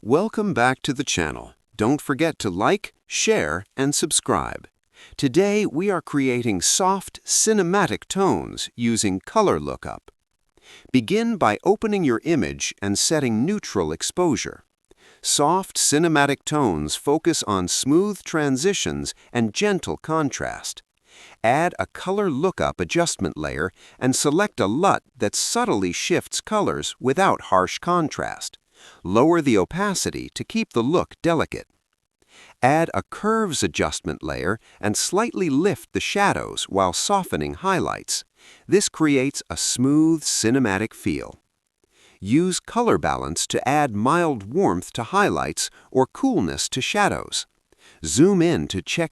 Welcome back to the channel. Don't forget to like, share, and subscribe. Today we are creating soft, cinematic tones using color lookup. Begin by opening your image and setting neutral exposure. Soft, cinematic tones focus on smooth transitions and gentle contrast. Add a color lookup adjustment layer and select a LUT that subtly shifts colors without harsh contrast. Lower the opacity to keep the look delicate. Add a curves adjustment layer and slightly lift the shadows while softening highlights. This creates a smooth, cinematic feel. Use color balance to add mild warmth to highlights or coolness to shadows. Zoom in to check